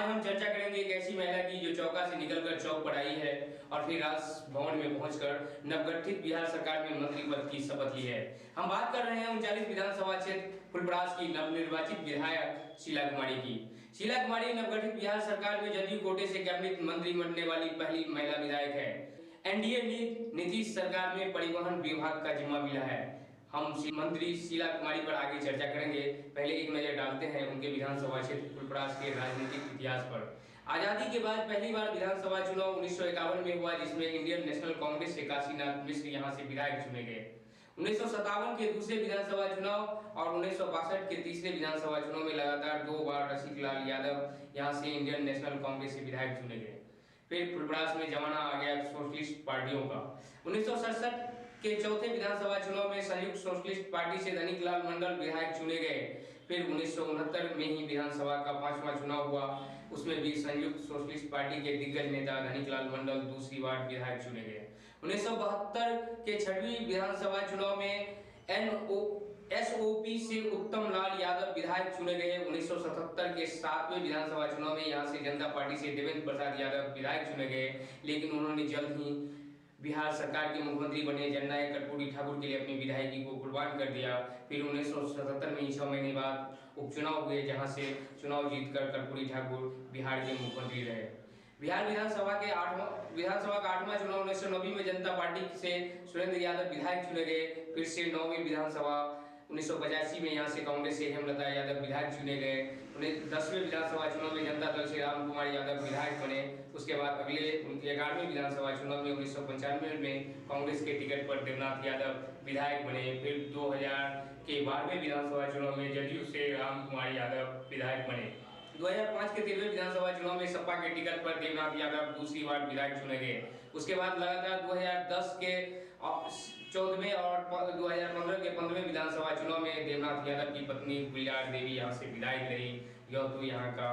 आज हम चर्चा करेंगे एक ऐसी महिला की जो चौका से निकलकर चौक पर आई है और फिर राजभवन में पहुंचकर नवगठित बिहार सरकार में मंत्री पद की शपथ ली है। हम बात कर रहे हैं 39 विधानसभा क्षेत्र फुलपरास की नवनिर्वाचित विधायक शीला कुमारी की। शीला कुमारी नवगठित बिहार सरकार में जदयू कोटे से कैबिनेट मंत्री बनने वाली पहली महिला विधायक है। एनडीए नीतीश सरकार में परिवहन विभाग का जिम्मा मिला है। हम मंत्री शीला कुमारी पर आगे चर्चा करेंगे। पहले एक नजर डालते हैं उनके विधानसभा क्षेत्र फुलपरास के राजनीतिक इतिहास पर। आजादी के बाद पहली बार विधानसभा चुनाव 1951 में हुआ, जिसमें इंडियन नेशनल कांग्रेस से काशीनाथ मिश्र यहां से विधायक चुने गए। 1957 के दूसरे विधानसभा चुनाव और 1962 के तीसरे विधानसभा चुनाव में लगातार 2 बार रसिकलाल यादव यहां से इंडियन नेशनल कांग्रेस से विधायक चुने गए। फिर फुलपरास में जमाना आ गया सोशलिस्ट पार्टियों का। 1967 के चौथे विधानसभा चुनाव में संयुक्त सोशलिस्ट पार्टी से धनिकलाल मंडल विधायक चुने गए। फिर 1969 में ही विधानसभा का 5वां चुनाव हुआ, उसमें भी संयुक्त सोशलिस्ट पार्टी के दिग्गज नेता धनिकलाल मंडल दूसरी बार विधायक चुने गए। 1972 के 6वीं विधानसभा चुनाव में एसओपी से उत्तम लाल यादव विधायक चुने गए। 1977 के 7वें विधानसभा चुनाव में यहां से जनता पार्टी से देवेंद्र प्रसाद यादव विधायक चुने गए, लेकिन उन्होंने जल्द ही बिहार सरकार के मुख्यमंत्री बने जननायक कर्पूरी ठाकुर के लिए अपनी विधायकी को कुर्बान कर दिया। फिर 1977 में 6 महीने बाद उपचुनाव हुए, जहां से चुनाव जीतकर कर्पूरी ठाकुर बिहार के मुख्यमंत्री रहे। बिहार विधानसभा का 8वां चुनाव 1990 में जनता पार्टी से सुरेंद्र यादव विधायक चुने गए। फिर से 9वीं विधानसभा 1985 में यहां से कांग्रेस से हेमलता यादव विधायक चुने गए। 10वें विधानसभा चुनाव में जनता दल से राम कुमार यादव विधायक बने। उसके बाद अगले 11वें विधानसभा चुनाव में 1995 में कांग्रेस के टिकट पर देवनाथ यादव विधायक बने। फिर 2000 के 12वें विधानसभा चुनाव में जदयू से राम कुमार यादव विधायक बने। 2005 के 13वें विधानसभा चुनाव में सपा के टिकट पर देवनाथ यादव दूसरी बार विधायक चुने गए। उसके बाद लगातार 2010 के 14वें और 2015 के 15वें विधानसभा चुनाव में देवनाथ यादव की पत्नी गुलजार देवी यहां से विधायक रही। यह तो यहां का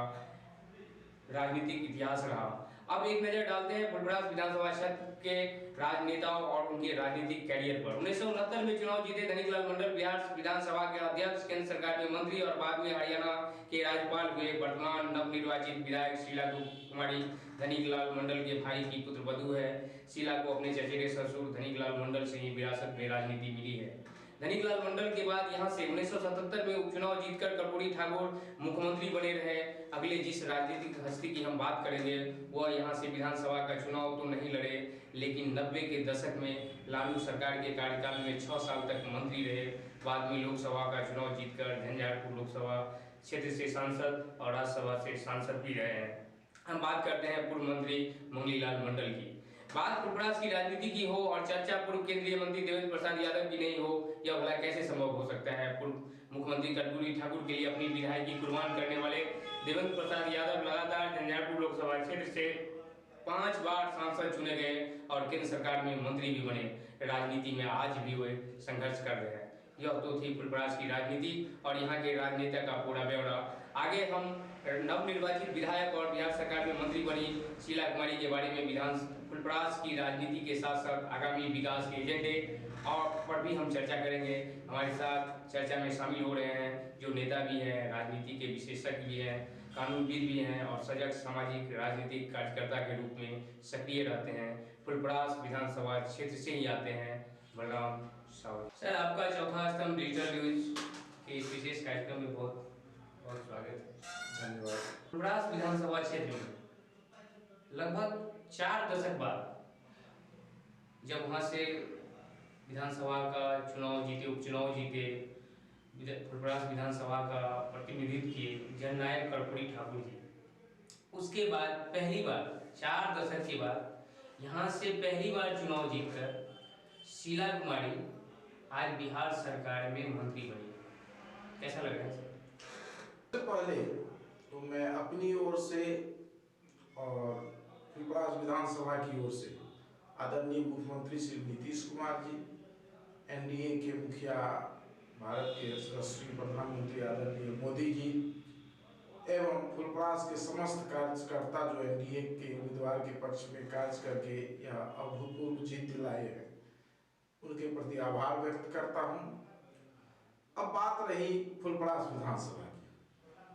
राजनीतिक इतिहास रहा। अब एक नजर डालते हैं फुलपरास विधानसभा क्षेत्र के राजनेताओं और उनके राजनीतिक कैरियर पर। 1969 में चुनाव जीते धनिकलाल मंडल बिहार विधानसभा के अध्यक्ष, केंद्र सरकार में मंत्री और बाद में हरियाणा के राज्यपाल हुए। वर्तमान नवनिर्वाचित विधायक शीला कुमारी धनिकलाल मंडल के भाई की पुत्रवधू है। शीला को अपने चचेरे ससुर धनिकलाल मंडल से ही विरासत में राजनीति मिली है। धनिकलाल मंडल के बाद यहां से 1977 में उपचुनाव जीतकर कर्पूरी ठाकुर मुख्यमंत्री बने रहे। अगले जिस राजनीतिक हस्ती की हम बात करेंगे वह यहां से विधानसभा का चुनाव तो नहीं लड़े, लेकिन 90 के दशक में लालू सरकार के कार्यकाल में 6 साल तक मंत्री रहे। बाद में लोकसभा का चुनाव जीतकर झंझारपुर लोकसभा क्षेत्र से सांसद और राज्यसभा से सांसद भी रहे हैं। हम बात करते हैं पूर्व मंत्री मंगलीलाल मंडल की। बात फुलपरास की राजनीति की हो और चर्चा पूर्व केंद्रीय मंत्री देवेंद्र प्रसाद यादव की नहीं हो, यह भला कैसे संभव हो सकता है। पूर्व मुख्यमंत्री कर्पूरी ठाकुर के लिए अपनी विधायकी कुर्बान करने वाले देवेंद्र प्रसाद यादव लगातार झंझारपुर लोकसभा क्षेत्र से 5 बार सांसद चुने गए और केंद्र सरकार में मंत्री भी बने। राजनीति में आज भी वे संघर्ष कर रहे हैं। यह तो थी फुलपरास की राजनीति और यहाँ के राजनेता का पूरा ब्यौरा। आगे हम नवनिर्वाचित विधायक और बिहार सरकार में मंत्री बनी शीला कुमारी के बारे में फुलपरास की राजनीति के साथ साथ आगामी विकास के एजेंडे और पर भी हम चर्चा करेंगे। हमारे साथ चर्चा में शामिल हो रहे हैं जो नेता भी हैं, राजनीति के विशेषज्ञ भी हैं, कानूनविद भी हैं और सजग सामाजिक राजनीतिक कार्यकर्ता के रूप में सक्रिय रहते हैं। फुलपरास विधानसभा क्षेत्र से ही आते हैं बलराम साहू। सर, आपका चौथा स्तंभ डिजिटल न्यूज के इस विशेष कार्यक्रम में बहुत बहुत स्वागत है। धन्यवाद। फुलपरास विधानसभा क्षेत्र में लगभग 4 दशक बाद जब वहां से विधानसभा का चुनाव जीते, उपचुनाव जीते, फुलपरास विधानसभा का प्रतिनिधित्व किए जननायक कर्पूरी ठाकुर जी, उसके बाद पहली बार 4 दशक के बाद यहाँ से पहली बार चुनाव जीतकर शीला कुमारी आज बिहार सरकार में मंत्री बनी। कैसा लग रहा है सर? सबसे पहले तो मैं अपनी ओर से और फुलपरास विधानसभा की ओर से आदरणीय मुख्यमंत्री श्री नीतीश कुमार जी, एनडीए के मुखिया भारत के यशस्वी प्रधानमंत्री आदरणीय मोदी जी एवं फुलपरास के समस्त कार्यकर्ता जो एनडीए के उम्मीदवार के पक्ष में कार्य करके यह अभूतपूर्व जीत दिलाए हैं, उनके प्रति आभार व्यक्त करता हूं। अब बात रही फुलपरास विधानसभा की।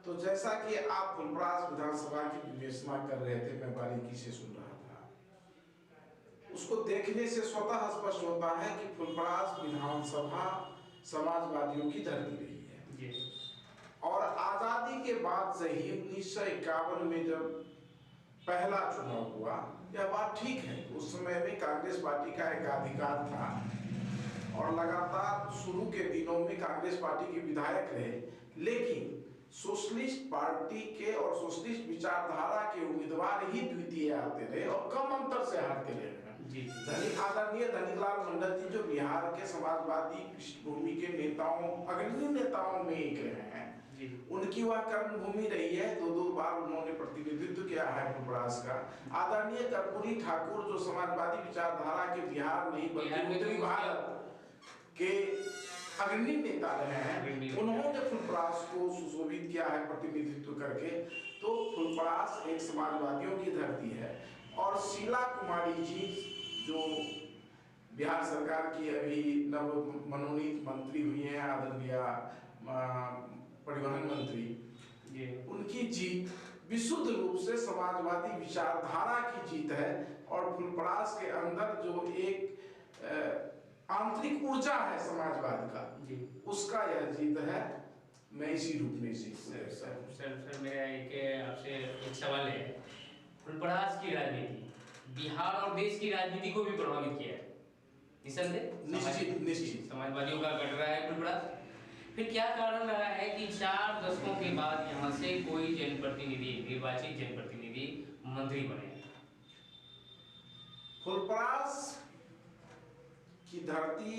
तो जैसा कि आप फुलपरास विधानसभा की विवेचना कर रहे थे, मैं बारीकी से सुन रहा था, उसको देखने से स्वतः स्पष्ट होता है कि फुलपरास विधानसभा समाजवादियों की धरती रही है। और आजादी के बाद से ही 1951 में जब पहला चुनाव हुआ, यह बात ठीक है, उस समय में कांग्रेस पार्टी का एकाधिकार था और लगातार शुरू के दिनों में कांग्रेस पार्टी के विधायक रहे, लेकिन सोशलिस्ट पार्टी के और सोशलिस्ट विचारधारा के उम्मीदवार ही द्वितीय आते रहे और कम अंतर से हारते रहे। आदरणीय धनीलाल मंडल जी जो बिहार के समाजवादी पृष्ठभूमि के नेताओं, अग्रणी नेताओं में एक रहे हैं, उनकी वह कर्मभूमि रही है। दो बार उन्होंने प्रतिनिधित्व किया है फुलपरास का। आदरणीय कर्पूरी ठाकुर जो समाजवादी विचारधारा के बिहार नहीं बल्कि उत्तरी भारत के अग्रणी नेता रहे हैं, उन्होंने फुलपरास को सुशोभित किया है प्रतिनिधित्व करके। तो फुलपरास एक समाजवादियों की धरती है। और शीला कुमारी जी जो बिहार सरकार की अभी नव मनोनीत मंत्री हुई हैं, आदरणीय परिवहन मंत्री, उनकी जीत विशुद्ध रूप से समाजवादी विचारधारा की जीत है। और फुलपरास के अंदर जो एक आंतरिक ऊर्जा है समाजवाद का, उसका यह जीत है। मैं इसी रूप में सर मेरा एक आपसे एक सवाल है। फुलपरास की राजनीति बिहार और देश की राजनीति को भी प्रभावित किया है, निश्चित समाजवादियों का गठ रहा है फुलपरास। फिर क्या कारण रहा है कि 4 दशकों के बाद यहाँ से कोई जनप्रतिनिधि, निर्वाचित जनप्रतिनिधि मंत्री बने? फुलपरास की धरती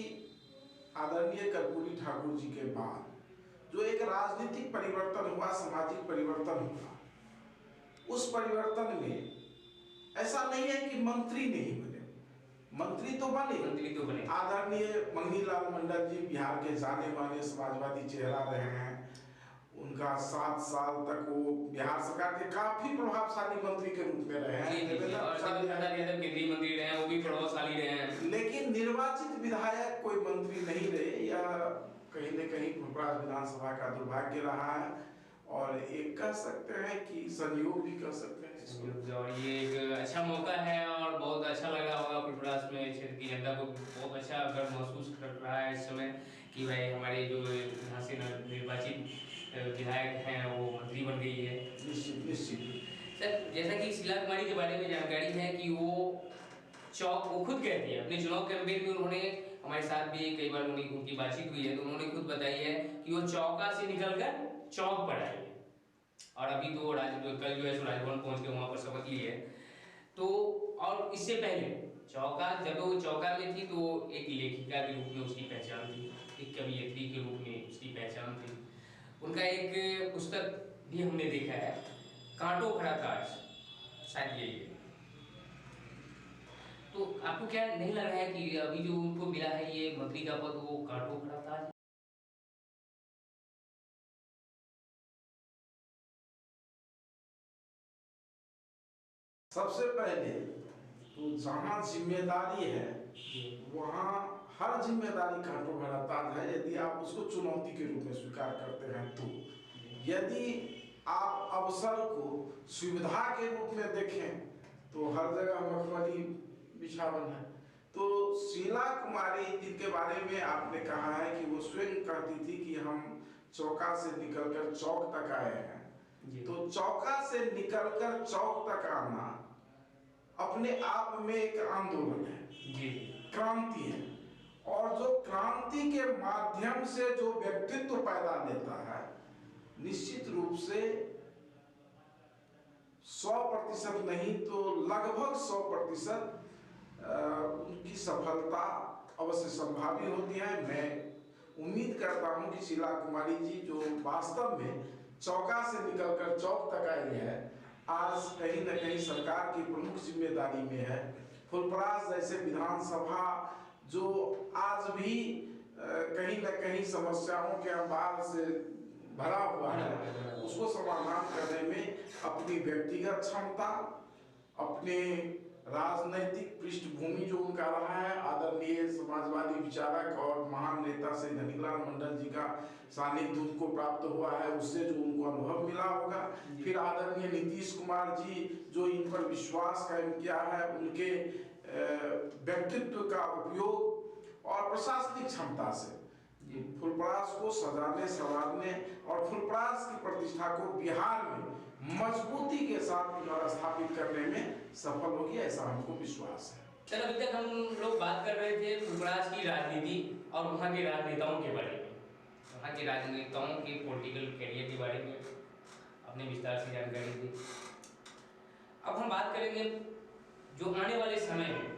आदरणीय कर्पूरी ठाकुर जी के बाद जो एक राजनीतिक परिवर्तन हुआ, सामाजिक परिवर्तन हुआ, उस परिवर्तन में ऐसा नहीं है कि मंत्री नहीं बने, मंत्री तो बने। आदरणीय मंगनीलाल मंडल जी बिहार के जाने माने समाजवादी चेहरा रहे हैं। उनका 7 साल तक वो बिहार सरकार के काफी प्रभावशाली मंत्री के रूप में रहे हैं। केंद्रीय मंत्री रहे हैं, वो भी प्रभावशाली रहे हैं। लेकिन निर्वाचित विधायक कोई मंत्री नहीं रहे। यह कहीं न कहीं फुलपरास विधानसभा का दुर्भाग्य रहा है और एक कह सकते हैं कि संयोग भी कह सकते हैं। और ये एक अच्छा मौका है और बहुत अच्छा लग रहा होगा फुलपरास में क्षेत्र की जनता को, बहुत अच्छा गर्व महसूस कर रहा है इस समय कि भाई हमारे जो यहाँ से निर्वाचित विधायक हैं वो मंत्री बन गई है। निश्चित सर, जैसा कि शीला कुमारी के बारे में जानकारी है कि वो खुद कहती है अपने चुनाव कैंपेन में, उन्होंने हमारे साथ भी कई बार उनकी बातचीत हुई है, तो उन्होंने खुद बताई है कि वो चौका से निकलकर चौक पर आई है। और अभी तो कल जो है राजभवन पहुंच के वहां पर शपथ ली है। तो और इससे पहले जब वो चौका में थी तो एक लेखिका के रूप में उसकी पहचान थी, एक कवयित्री के रूप में उसकी पहचान थी। उनका एक पुस्तक भी हमने देखा है, कांटो खड़ा ताज, शायद यही है। तो आपको क्या नहीं लग रहा है कि अभी जो उनको मिला है ये मंत्री का पद, वो कांटो खड़ा ताज? सबसे पहले तो जहाँ जिम्मेदारी है वहाँ हर जिम्मेदारी कांटो खड़ा ताज है, यदि आप उसको चुनौती के रूप में स्वीकार करते हैं। तो यदि आप अवसर को सुविधा के रूप में देखें तो हर जगह मखमली बिछावन है। तो शीला कुमारी जिनके बारे में आपने कहा है कि वो स्वयं कहती थी कि हम चौका से निकलकर चौक तक आए हैं, तो चौका से निकलकर चौक तक आना अपने आप में एक आंदोलन है, क्रांति है। और जो क्रांति के माध्यम से जो व्यक्तित्व पैदा लेता है, निश्चित रूप से 100% नहीं तो लगभग 100% उनकी सफलता अवश्य संभावी होती है। मैं उम्मीद करता हूं कि शीला कुमारी जी जो वास्तव में चौका से निकलकर चौक तक आई है, आज कहीं न कहीं सरकार की प्रमुख जिम्मेदारी में है। फुलपरास जैसे विधानसभा जो आज भी कहीं न कहीं समस्याओं के अंबार से भरा हुआ है, उसको समाधान करने में अपनी व्यक्तिगत क्षमता, अपने राजनैतिक पृष्ठभूमि जो उनका रहा है, आदरणीय समाजवादी विचारक और महान नेता श्री धनिकलाल मंडल जी का सानिध्य उनको प्राप्त हुआ है, उससे जो उनको अनुभव मिला होगा। फिर आदरणीय नीतीश कुमार जी जो इन पर विश्वास कायम किया है, उनके व्यक्तित्व का उपयोग और प्रशासनिक क्षमता से फुलपरास को सजाने संवारने और फुलपरास की प्रतिष्ठा को बिहार में मजबूती के साथ पुनर्स्थापित करने में सफल होगी, ऐसा हमको विश्वास है। सर, अभी तक हम लोग बात कर रहे थे फुलपरास की राजनीति और वहाँ के राजनेताओं के बारे में, वहाँ के राजनेताओं के पॉलिटिकल कैरियर के बारे में अपने विस्तार से जानकारी दी। अब हम बात करेंगे जो आने वाले समय में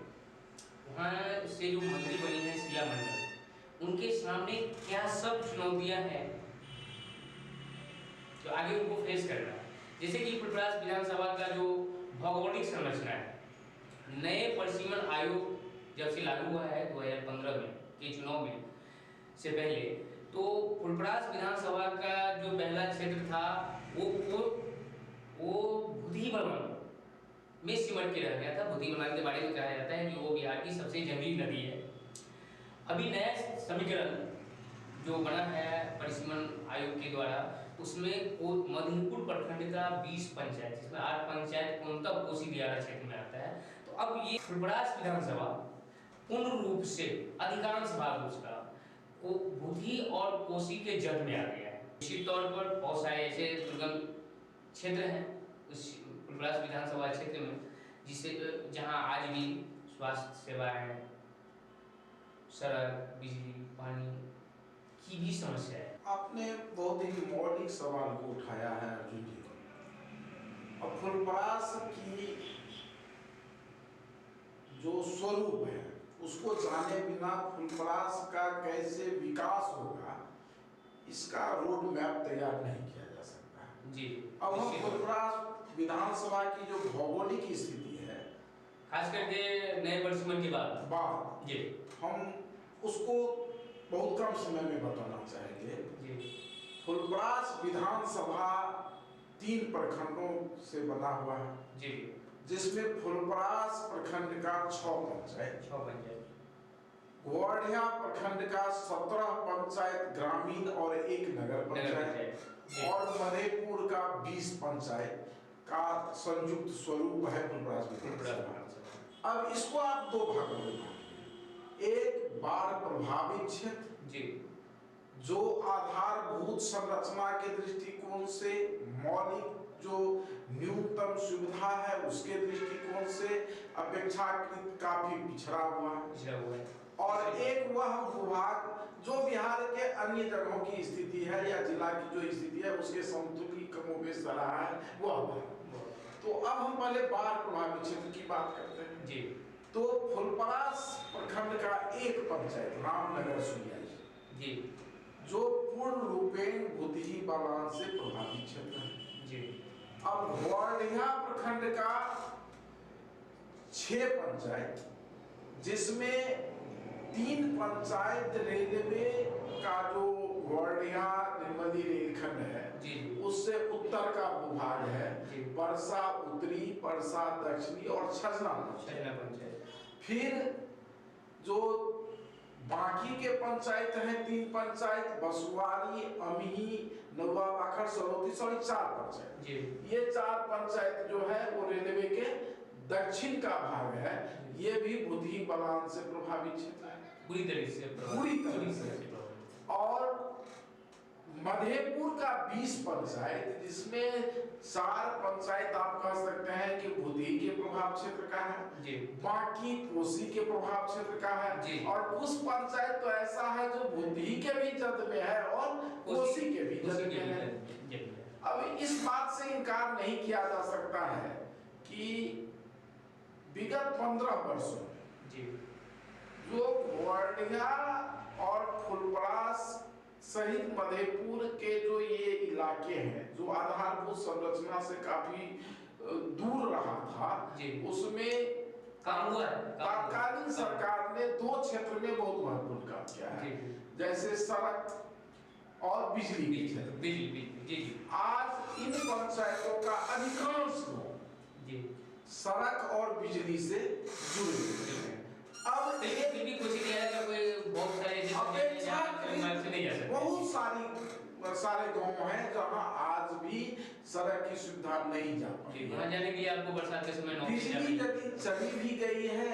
वहाँ से जो मंत्री बनी है शीला मंडल, उनके सामने क्या सब चुनौतियां हैं जो आगे उनको फेस करना है। जैसे कि फुलपरास विधानसभा का जो भौगोलिक संरचना है, नए परिसीमन आयोग जब से लागू हुआ है 2015 में के चुनाव में से पहले, तो फुलपरास विधानसभा का जो पहला क्षेत्र था वो बुधी बलवन में सिमट के रह गया था। बुधी बलवन के बारे में कहा जाता है कि वो बिहार की सबसे जंगली नदी है। अभी नया समीकरण जो बना है परिसीमन आयोग के द्वारा, उसमें मधेपुर प्रखंड का 20 पंचायत, जिसमें 8 पंचायत पूर्णतः कोसी दियारा क्षेत्र में आता है। तो अब ये फुलपरास विधानसभा पूर्ण रूप से अधिकांश भाग उसका वो बुधी और कोसी के जड़ में आ गया है। निश्चित तौर पर बहुत सारे ऐसे दुर्गम क्षेत्र हैं उस फुलपरास विधानसभा क्षेत्र में, जिससे जहाँ आज भी स्वास्थ्य सेवाएं, सड़क, बिजली, पानी की भी समस्या है। आपने बहुत ही मौलिक सवाल को उठाया है अर्जुन जी। अब फुलपरास की जो स्वरूप है उसको जाने बिना फुलपरास का कैसे विकास होगा, इसका रोड मैप तैयार नहीं किया जा सकता जी। अब हम फुलपरास विधानसभा की जो भौगोलिक स्थिति है, खास करके नए परिसीमन के बाद जी, हम उसको बहुत कम समय में बताना चाहेंगे। जी। फुलपरास विधानसभा 3 प्रखंडों से बना हुआ है जी, जिसमें फुलपरास प्रखंड का 6 पंचायत, गोवाड़िया प्रखंड का 17 पंचायत ग्रामीण और 1 नगर पंचायत और मधेपुर का 20 पंचायत का संयुक्त स्वरूप है फुलपरास विधानसभा। अब इसको आप 2 भागों में बांटिए। एक बाढ़ प्रभावित क्षेत्र जी, जो आधारभूत संरचना के दृष्टिकोण से, मौलिक जो न्यूनतम सुविधा है उसके दृष्टिकोण से अपेक्षाकृत काफी पिछड़ा हुआ है, और एक वह भूभाग जो बिहार के अन्य जगहों की स्थिति है या जिला की जो स्थिति है उसके समतुल्य कमोबेश रहा है वह। तो अब हम पहले बाढ़ प्रभावित क्षेत्र की बात करते हैं जी। तो फुलपरास प्रखंड का 1 पंचायत रामनगर सुइया जी, जो पूर्ण रूपेण बुधी बलवान से प्रभावित क्षेत्र है जी। अब ग्वालिया प्रखंड का 6 पंचायत, जिसमें 3 पंचायत रेलवे का जो ग्वालिया निर्मली रेलखंड है उससे उत्तर का भूभाग है, परसा उत्तरी, परसा दक्षिणी और छजना पंचायत। फिर जो बाकी के पंचायत हैं 3 पंचायत, बसुआरी, अमही, नवा बाखर, सरोती, 4 पंचायत। ये 4 पंचायत जो है वो रेलवे के दक्षिण का भाग है। ये भी बुधी बलान से प्रभावित क्षेत्र है पूरी तरह से। और मधेपुर का 20 पंचायत, जिसमें 4 पंचायत आप कह सकते हैं कि बुधी के प्रभाव क्षेत्र का है, बाकी कोसी के प्रभाव क्षेत्र का है, और कुछ पंचायत तो ऐसा है जो बुधी के भी जद में है और कोसी के भी जद में है। अब इस बात से इनकार नहीं किया जा सकता है कि विगत 15 वर्षों में जो ग्वालिया और फुलपरास सहित मधेपुर के जो ये इलाके हैं जो आधारभूत संरचना से काफी दूर रहा था, उसमें काम हुआ। तत्कालीन सरकार ने 2 क्षेत्र में बहुत महत्वपूर्ण काम किया है, जैसे सड़क और बिजली के क्षेत्र। आज इन पंचायतों का अधिकांश लोग सड़क और बिजली से जुड़े हुए हैं। अब लेकिन फिर भी कोशिश किया है कि कोई बहुत सारे ऐसे मार्ग से नहीं जा सकते। बहुत सारे गांव हैं जहां आज भी सड़क की सुविधा नहीं जा पाई। वहां जाने के लिए आपको बरसात के समय बिजली यदि चली भी गई है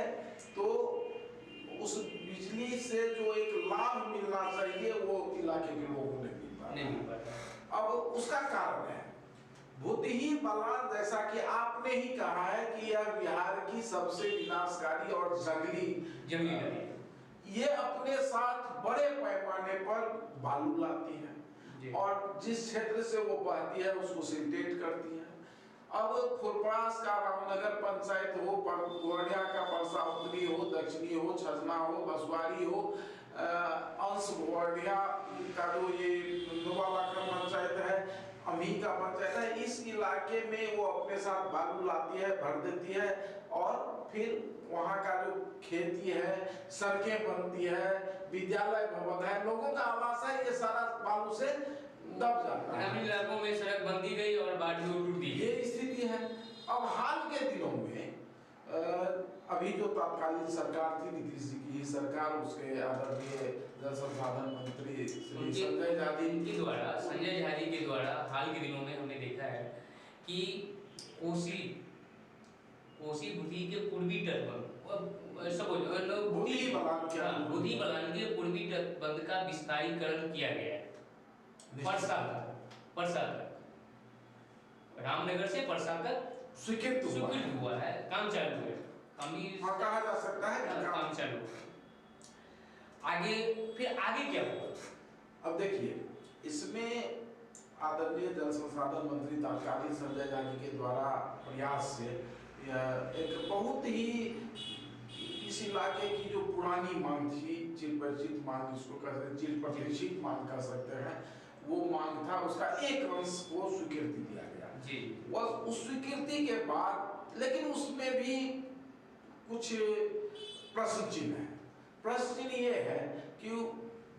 तो उस बिजली से जो एक लाभ मिलना चाहिए वो इलाके के लोगों को नहीं मिल पाता। अब उसका कारण है बुद्धि बलवान, जैसा कि आपने ही कहा है कि यह बिहार की सबसे विनाशकारी और जंगली नदी ये अपने साथ बड़े पैमाने पर बालू लाती है और जिस क्षेत्र से वो बहती है उसको सिंटेट करती है। अब फुलपरास का रामनगर पंचायत हो, गोरडिया का परसा उत्तरी हो, दक्षिणी हो, छजना हो, बसवारी हो, अंश गोरडिया का जो ये नोवालाखन पंचायत है, अमी का पंचायत है, इस इलाके में वो अपने साथ बालू लाती है, भर देती है और फिर वहाँ का जो खेती है, सड़कें बनती है, विद्यालय भवन है, लोगों का आवास है, ये सारा बालू से दब जाता है। ग्रामीण इलाकों में सड़क बनती गई और बाद में टूट गई, ये स्थिति है। अब हाल के दिनों में अभी जो तत्कालीन सरकार थी, नीतीश जी की सरकार, उसके आदरणीय जल संसाधन मंत्री श्री संजय झाड़ी के द्वारा हाल के दिनों में हमने देखा है कि कोसी बुद्धि के पूर्वी तटबंध बुद्धि बलान के पूर्वी तटबंध का विस्तारीकरण किया गया है। परसा तक रामनगर से परसा तक स्वीकृत हुआ है, काम चालू है, कहा जा सकता है कि काम चालू है। फिर आगे क्या हुआ? अब देखिए, इसमें आदरणीय जल संसाधन मंत्री तत्कालीन संजय झाड़ी के द्वारा प्रयास से एक बहुत ही इस इलाके की जो पुरानी मांग थी, चिरपरिचित मांग जिसको कहते हैं, चिरप्रतिष्ठित मांग कह सकते हैं, वो मांग था, उसका एक अंश को स्वीकृति दिया गया जी। वह उस स्वीकृति के बाद, लेकिन उसमें भी कुछ प्रश्न चिन्ह है। प्रश्न चिन्ह ये है कि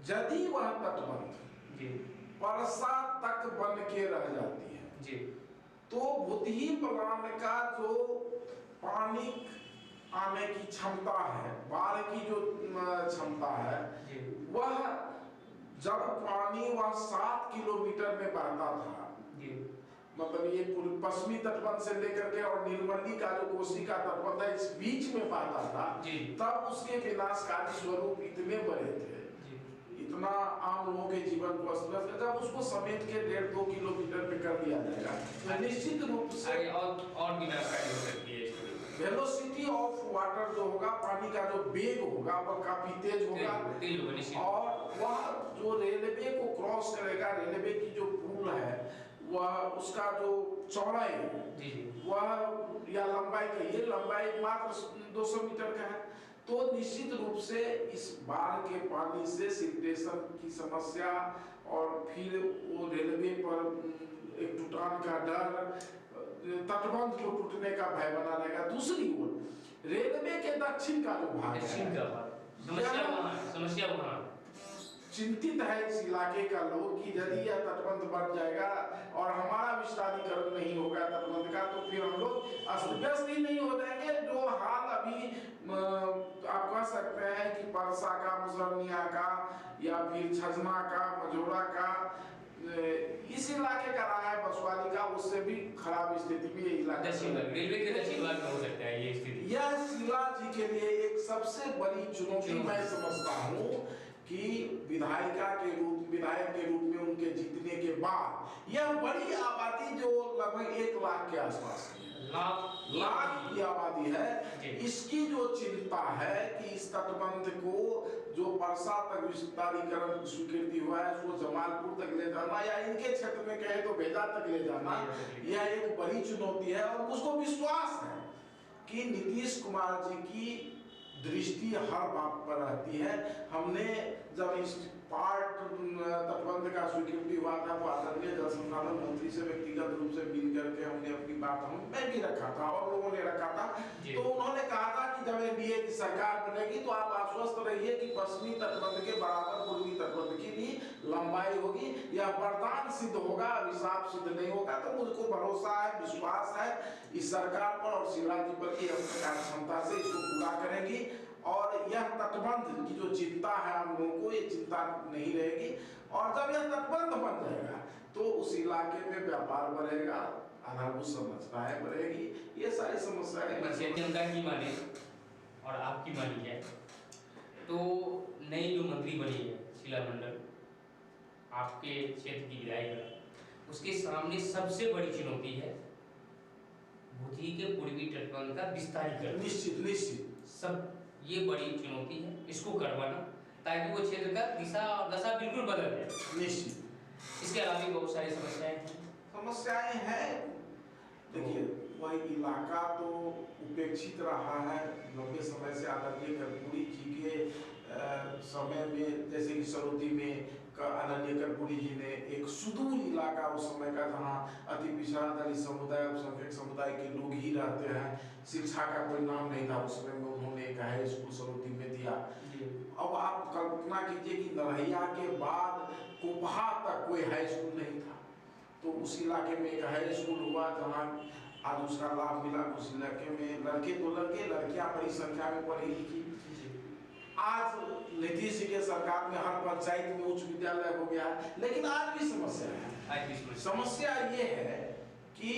यदि वह तटबंध परसा तक बन के रह जाती है जी, तो बुद्धि बलान का जो पानी आने की क्षमता है, बाढ़ की जो क्षमता है, वह जब पानी वह 7 किलोमीटर में बहता था, मतलब ये पश्चिमी तटबंध से लेकर के और नीलमंडी का जो कोसी का तटबंध है इस बीच में बहता था, तब उसके विनाशकारी स्वरूप इतने बड़े थे, इतना आम लोगों के जीवन को अस्त व्यस्त, जब उसको समेट के 1.5-2 किलोमीटर पे कर दिया जाएगा तो निश्चित रूप से और विनाशकारी हो सकती है। वेलोसिटी ऑफ वाटर जो होगा, पानी का जो वेग होगा वह काफी तेज होगा और वह जो रेलवे को क्रॉस करेगा, रेलवे की जो पुल है वह उसका जो चौड़ाई वह या लंबाई कहिए, लंबाई मात्र 200 मीटर का है, तो निश्चित रूप से इस बाढ़ के पानी से सिल्टेशन की समस्या और फिर वो रेलवे पर एक टूटान का डर, तटबंध को टूटने का भय बना रहेगा। दूसरी ओर रेलवे के दक्षिण का जो भाग है, समस्या वहाँ चिंतित है इस इलाके का लोग कि यदि यह तटबंध बढ़ जाएगा और हमारा विस्तारीकरण नहीं होगा तटबंध का, तो फिर हम लोग अस्त व्यस्त ही नहीं हो जाएंगे। जो हाल अभी आप कह सकते हैं कि परसा का, मुसरनिया का या फिर छजना का, मझौरा का, इस इलाके का रहा है, बसवाली का, उससे भी खराब स्थिति में ये इलाका रेलवे के दक्षिण भाग में हो सकता है ये स्थिति। यह शिला जी के लिए एक सबसे बड़ी चुनौती मैं समझता हूँ कि विधायक के रूप में उनके जीतने के बाद यह बड़ी आबादी जो लगभग 1 लाख के आसपास लाख की आबादी है, इसकी जो चिंता है कि इस तटबंध को जो परसा तक विस्तारीकरण स्वीकृति हुआ है उसको जमालपुर तक ले जाना या इनके क्षेत्र में कहे तो भेजा तक ले जाना, यह एक बड़ी चुनौती है। और उसको विश्वास है कि नीतीश कुमार जी की दृष्टि हर बात पर रहती है। हमने जब इस पार्ट तटबंध का स्वीकृति हुआ था तो आदरणीय जल संसाधन मंत्री से व्यक्तिगत रूप से मिल करके हमने अपनी बात मैं भी रखा था और लोगों ने रखा था, तो उन्होंने कहा था कि जब एनडीए की सरकार बनेगी तो आप आश्वस्त रहिए कि पश्चिमी तटबंध के बराबर पूर्वी तटबंध की भी लंबाई होगी, यह वरदान सिद्ध होगा, अभिशाप सिद्ध नहीं होगा। तो मुझको भरोसा है, विश्वास है इस सरकार पर और शीला जी पर कि हम क्षमता से इसको पूरा करेंगी। और यह तटबंध की जो चिंता है हम लोगों को, ये चिंता नहीं रहेगी। और जब यह तटबंध बन जाएगा तो उस इलाके में व्यापार बढ़ेगा, आधारभूत संरचनाएं बढ़ेगी, ये सारी समस्याएं। जनता की माने और आपकी मानी जाए तो नई जो मंत्री बनी है शीला मंडल, आपके क्षेत्र की विधायिका, उसके सामने सबसे बड़ी चुनौती है भुजी के पूर्वी तटबंध का विस्तारीकरण। निश्चित सब ये बड़ी चुनौती है इसको करवाना, ताकि वो क्षेत्र का दिशा और दशा बिल्कुल बदल जाए। निश्चित। इसके अलावा भी बहुत सारी समस्याएं हैं। देखिए, वह इलाका तो उपेक्षित रहा है लंबे समय से। आदरणीय कर्पूरी जी के समय में, जैसे कि सरोदी में आदरणीय कर्पूरी जी ने एक सुदूर इलाका उस समय का, जहाँ अति पिछड़ा दलित समुदाय, अल्पसंख्यक समुदाय के लोग ही रहते हैं, शिक्षा का कोई नाम नहीं था उस समय में, उन्होंने एक हाई स्कूल सरोदी में दिया। अब आप कल्पना कीजिए कि नरहिया के बाद कुपहा तक कोई हाई स्कूल नहीं था। तो उस इलाके में एक हाई स्कूल हुआ, जहाँ आज उसका लाभ मिला। उस इलाके में लड़के तो लड़के, लड़कियां बड़ी संख्या में पढ़ी लिखी। आज नीतीश जी के सरकार में हर पंचायत में उच्च विद्यालय हो गया है, लेकिन आज भी समस्या है। समस्या ये है कि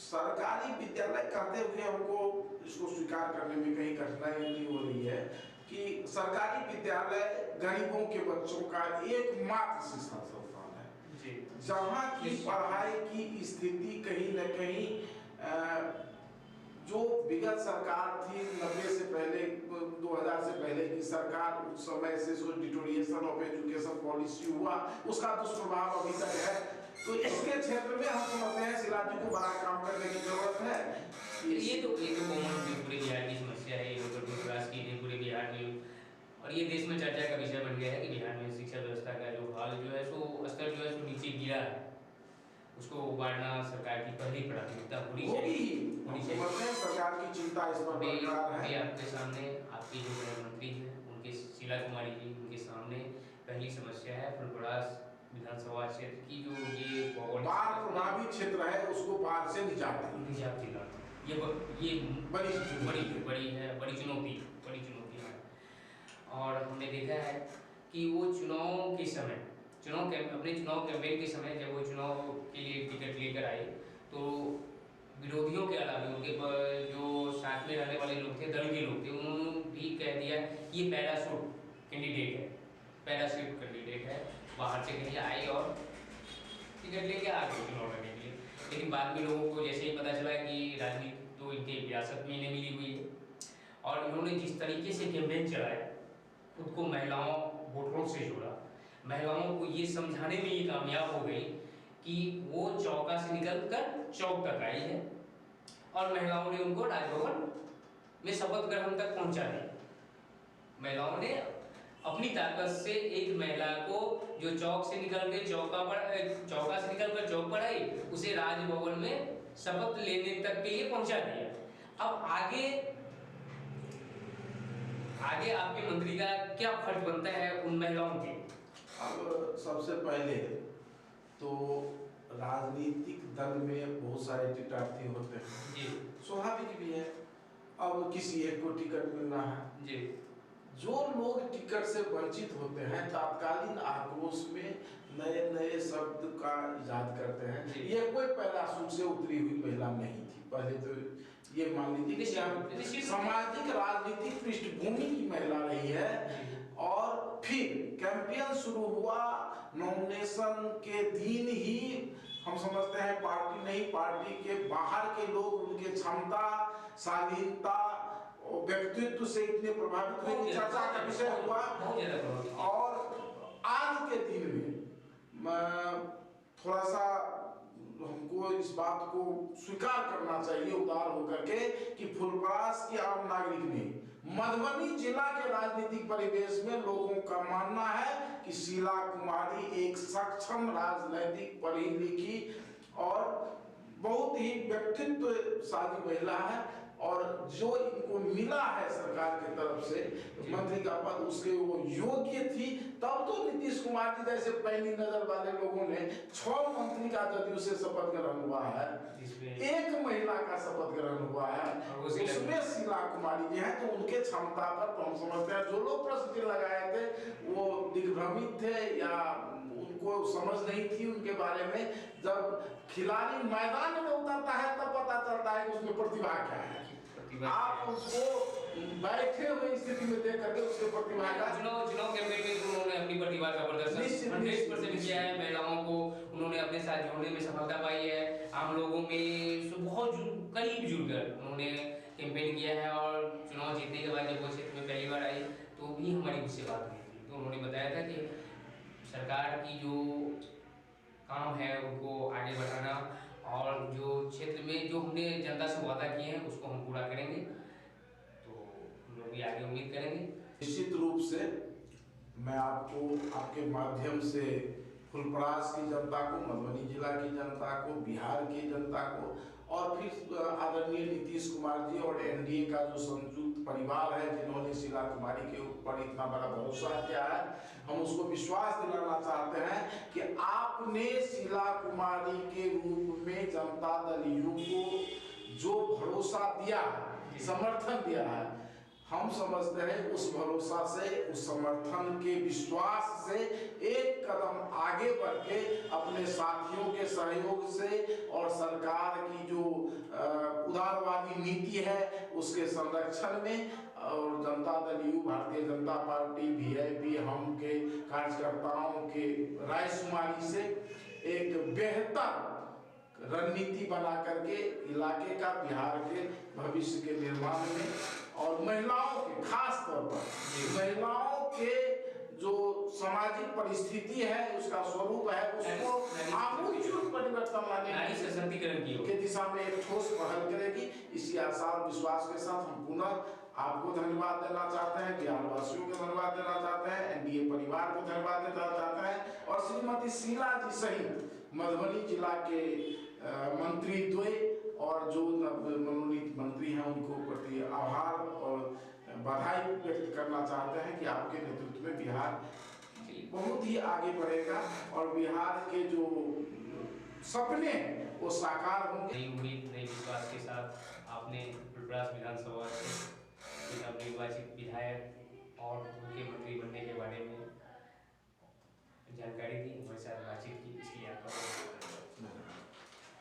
सरकारी विद्यालय कहते हुए हमको इसको स्वीकार करने में कहीं कठिनाई नहीं हो रही है कि सरकारी विद्यालय गरीबों के बच्चों का एकमात्र शिक्षा संस्थान है, जहाँ की पढ़ाई की स्थिति कहीं न कहीं जो विगत सरकार थी 90 से पहले, 2000 से पहले की सरकार, उस समय से जो डिटोरिएशन ऑफ एजुकेशन पॉलिसी हुआ, उसका दुष्प्रभाव अभी तक है। तो इसके क्षेत्र में हम समझते हैं शीला जी को बड़ा काम करने की जरूरत है। ये तो कॉमन पूरे बिहार की समस्या है, ये विकास की पूरे बिहार में, और ये देश में चर्चा का विषय बन गया है कि बिहार में शिक्षा व्यवस्था का जो हाल जो है सो स्तर जो है सो नीचे गिरा है। उसको उबारना सरकार की पहली प्राथमिकता होनी चाहिए। सरकार की चिंता इस पर बरकरार है। आपके सामने आपकी जो मंत्री है उनके शीला कुमारी जी, उनके सामने पहली समस्या है फुलपरास विधानसभा क्षेत्र की जो ये बाढ़ प्रभावित क्षेत्र है, उसको बाढ़ से निजात दिलाना, ये बड़ी चुनौती है। और हमने देखा है कि वो चुनाव के समय, अपने चुनाव कैंपेन के समय जब वो चुनाव के लिए टिकट लेकर आए, तो विरोधियों के अलावा उनके जो साथ में रहने वाले लोग थे, दल के लोग थे, उन्होंने भी कह दिया ये पैराशूट कैंडिडेट है, बाहर से कहीं आए और टिकट लेके आ गए चुनाव लड़ने के लिए। लेकिन बाद में लोगों को जैसे ही पता चला कि राजनीति तो इनके विरासत में इन्हें मिली हुई है, और इन्होंने जिस तरीके से कैंपेन चलाया, खुद को महिलाओं वोटरों से जोड़ा, महिलाओं को ये समझाने में ये कामयाब हो गई कि वो चौका से निकलकर चौक तक आई है, और महिलाओं ने उनको राजभवन में शपथ ग्रहण तक पहुंचा दिया। महिलाओं ने अपनी ताकत से एक महिला को जो चौका से निकलकर चौक पर आई, उसे राजभवन में शपथ लेने तक के लिए पहुंचा दिया। अब आगे आपके मंत्री का क्या फर्ज बनता है उन महिलाओं के? अब सबसे पहले तो राजनीतिक दल में बहुत सारे टिकटार्थी होते हैं जी, स्वाभाविक भी है। अब किसी एक को टिकट मिल रहा है जी, जो लोग टिकट से वंचित होते हैं तात्कालीन आक्रोश में नए नए शब्द का इजाद करते हैं। ये कोई पैराशूट से उतरी हुई महिला नहीं थी। पहले तो ये मान लीजिए सामाजिक राजनीतिक पृष्ठभूमि की महिला रही है, और फिर कैंपेन शुरू हुआ नॉमिनेशन के दिन ही हम समझते हैं पार्टी नहीं, पार्टी के बाहर के लोग उनके क्षमता, शालीनता और व्यक्तित्व से इतने प्रभावित हुए कि चर्चा का विषय हुआ। और आज के दिन में थोड़ा सा हमको इस बात को स्वीकार करना चाहिए उदार होकर के कि फुलपरास के आम नागरिक ने, मधुबनी जिला के राजनीतिक परिवेश में लोगों का मानना है कि शीला कुमारी एक सक्षम राजनीतिक पढ़ी लिखी और बहुत ही व्यक्तित्वशाली महिला है, और जो इनको मिला है सरकार की तरफ से मंत्री का पद, उसके वो योग्य थी। तब तो नीतीश कुमार जी जैसे पैनी नजर वाले लोगों ने 6 मंत्री का जदयू से शपथ ग्रहण हुआ है, एक महिला का शपथ ग्रहण हुआ है, उसमें शीला कुमारी जी हैं। तो उनके क्षमता पर तो हम समझते हैं, जो लोग प्रश्न लगाए थे वो दिग्भ्रमित थे या उनको समझ नहीं थी उनके बारे में। जब खिलाड़ी मैदान में उतरता है तब पता चलता है कि उसमें प्रतिभा क्या है। आप उसको बैठे हुए स्थिति में देख करके उसके प्रतिभा का चुनाव कैंपेन में उन्होंने अपनी प्रतिभा का प्रदर्शन 100% किया है। महिलाओं को उन्होंने अपने साथ जोड़ने में सफलता पाई है। आम लोगों में बहुत करीब जुड़कर उन्होंने कैंपेन किया है और चुनाव जीतने के बाद जब वो क्षेत्र में पहली बार आई तो भी हमारी उससे बात हुई थी। तो उन्होंने बताया था कि सरकार की जो काम है उनको आगे बढ़ाना और जो क्षेत्र में जो हमने जनता से वादा किए हैं उसको हम पूरा करेंगे। तो हम लोग भी आगे उम्मीद करेंगे। निश्चित रूप से मैं आपको आपके माध्यम से फुलपरास की जनता को, मधुबनी जिला की जनता को, बिहार की जनता को और फिर आदरणीय नीतीश कुमार जी और एनडीए का जो संयुक्त परिवार है जिन्होंने शीला कुमारी के ऊपर इतना बड़ा भरोसा किया है, हम उसको विश्वास दिलाना चाहते हैं कि आपने शीला कुमारी के रूप में जनता दल यू को जो भरोसा दिया है, समर्थन दिया है, हम समझते हैं उस भरोसा से, उस समर्थन के विश्वास से एक कदम आगे बढ़ के अपने साथियों के सहयोग से और सरकार की जो उदारवादी नीति है उसके संरक्षण में और Janata Dal you, Bharatiya Janata party, VIP, हम के कार्यकर्ताओं के रायशुमारी से एक बेहतर रणनीति बना करके इलाके का, बिहार के भविष्य के निर्माण में और महिलाओं के, खास तौर पर महिलाओं के जो सामाजिक परिस्थिति है, उसका स्वरूप है, उसको आमूल परिवर्तन लाने की दिशा में एक ठोस पहल करेगी। इसी आशा और विश्वास के साथ हम पुनः आपको धन्यवाद देना चाहते हैं, बिहार वासियों को धन्यवाद देना चाहते हैं, एनडीए परिवार को धन्यवाद देना चाहते हैं और श्रीमती शीला जी सहित मधुबनी जिला के मंत्री द्वय और जो मनोनीत मंत्री हैं उनको प्रति आभार और बधाई व्यक्त करना चाहते हैं कि आपके नेतृत्व में बिहार बहुत ही आगे बढ़ेगा और बिहार के जो सपने वो साकार होंगे। नई उम्मीद, नई विश्वास के साथ आपने फुलपरास विधानसभा से नवनिर्वाचित विधायक और उनके मंत्री बनने के बारे में जानकारी दी, हमारे साथ बातचीत की, इसलिए आपका